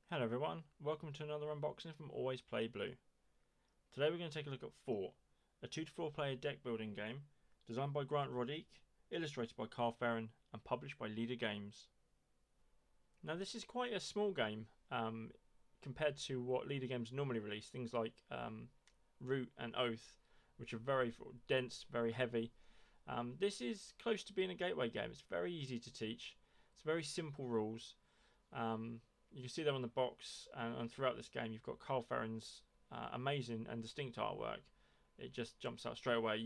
Hello everyone, welcome to another unboxing from Always Play Blue. Today we're going to take a look at Fort, a 2 to 4 player deck building game designed by Grant Roddick, illustrated by Kyle Ferrin and published by Leader Games. Now this is quite a small game compared to what Leader Games normally release, things like Root and Oath, which are very dense, very heavy. This is close to being a gateway game. It's very easy to teach, it's very simple rules. You can see there on the box and throughout this game you've got Kyle Ferrin's amazing and distinct artwork. It just jumps out straight away.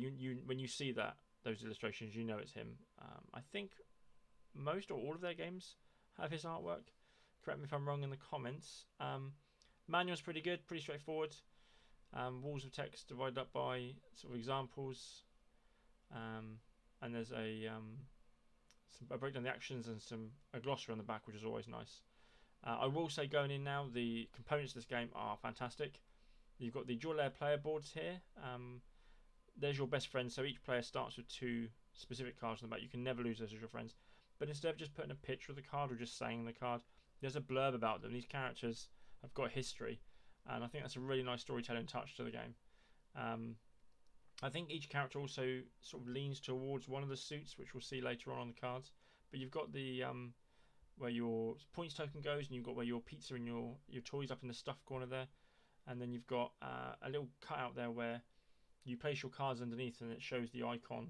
When you see those illustrations, you know it's him. I think most or all of their games have his artwork. Correct me if I'm wrong in the comments. Manual's pretty good, pretty straightforward. Walls of text divided up by sort of examples, and there's a breakdown of the actions and a glossary on the back, which is always nice. I will say going in now, the components of this game are fantastic. You've got the dual layer player boards here. There's your best friends, so each player starts with 2 specific cards on the back. You can never lose those as your friends. But instead of just putting a picture of the card or just saying the card, there's a blurb about them. These characters have got history, and I think that's a really nice storytelling touch to the game. I think each character also sort of leans towards one of the suits, which we'll see later on the cards. But you've got the where your points token goes, and you've got where your pizza and your toys up in the stuff corner there, and then you've got a little cutout there where you place your cards underneath and it shows the icon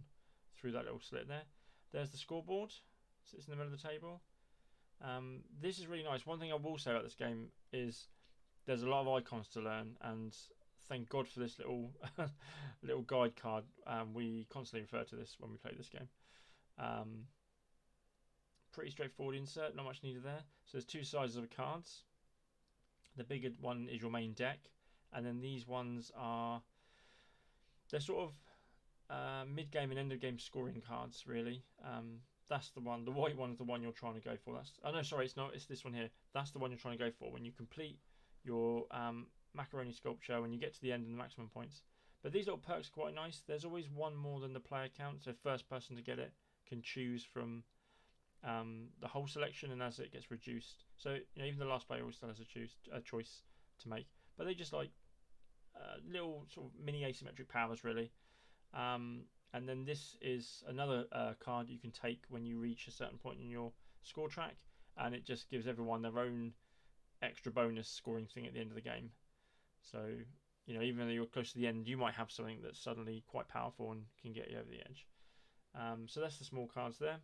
through that little slit there. There's the scoreboard, sits in the middle of the table. This is really nice. One thing I will say about this game is there's a lot of icons to learn, and thank God for this little little guide card. We constantly refer to this when we play this game. Pretty straightforward insert, not much needed there. So there's 2 sizes of cards. The bigger one is your main deck, and then these ones they're sort of mid-game and end-of-game scoring cards, really. That's the one. The white one is the one you're trying to go for. It's not. It's this one here. That's the one you're trying to go for when you complete your macaroni sculpture, when you get to the end and the maximum points. But these little perks are quite nice. There's always one more than the player count, so first person to get it can choose from the whole selection, and as it gets reduced, so even the last player always still has a choice to make. But they just like little sort of mini asymmetric powers, really. And then this is another card you can take when you reach a certain point in your score track, and it just gives everyone their own extra bonus scoring thing at the end of the game. So even though you're close to the end, you might have something that's suddenly quite powerful and can get you over the edge. So that's the small cards there.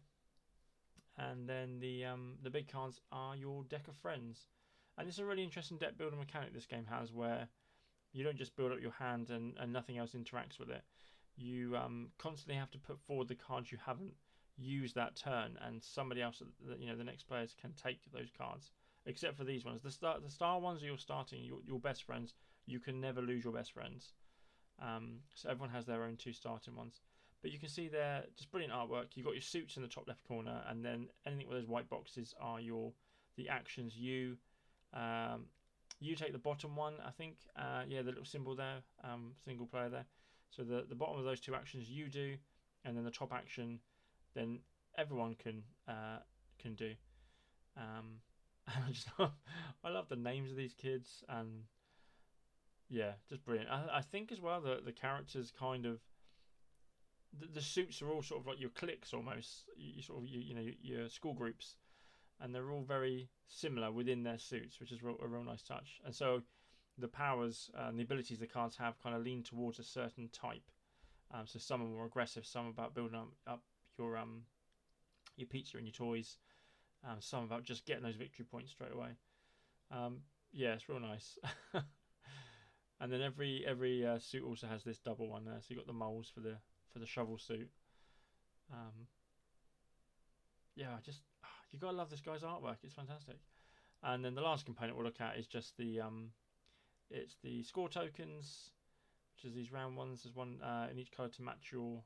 And then the big cards are your deck of friends, and it's a really interesting deck building mechanic this game has, where you don't just build up your hand and nothing else interacts with it. You constantly have to put forward the cards you haven't used that turn, and somebody else, the next players can take those cards. Except for these ones, the star ones are your starting, your best friends. You can never lose your best friends. So everyone has their own 2 starting ones. But you can see there, just brilliant artwork. You've got your suits in the top left corner, and then anything with those white boxes are the actions. You take the bottom one, I think. The little symbol there, single player there. So the bottom of those 2 actions you do, and then the top action, then everyone can do. And I love the names of these kids, and yeah, just brilliant. I think as well the characters kind of. The suits are all sort of like your cliques almost. Your school groups, and they're all very similar within their suits, which is a real nice touch. And so the powers and the abilities the cards have kind of lean towards a certain type. So some are more aggressive, some are about building up your pizza and your toys, some about just getting those victory points straight away. It's real nice. And then every suit also has this double one there. So you've got the moles for the shovel suit. You gotta love this guy's artwork. It's fantastic. And then the last component we'll look at is just the score tokens, which is these round ones. There's one in each colour to match your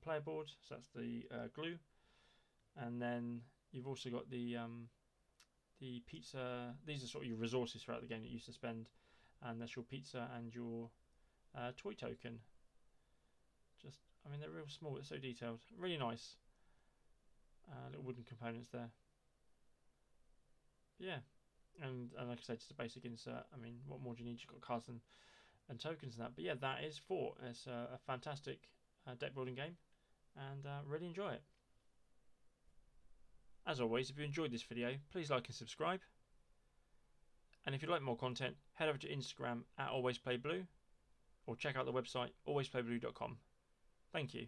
player board. So that's the glue. And then you've also got the pizza. These are sort of your resources throughout the game that you used to spend, and that's your pizza and your toy token. They're real small, it's so detailed. Really nice. Little wooden components there. Yeah, and like I said, just a basic insert. I mean, what more do you need? You've got cards and tokens and that. But yeah, that is Fort. It's a fantastic deck building game, and really enjoy it. As always, if you enjoyed this video, please like and subscribe. And if you'd like more content, head over to Instagram @alwaysplayblue, or check out the website alwaysplayblue.com. Thank you.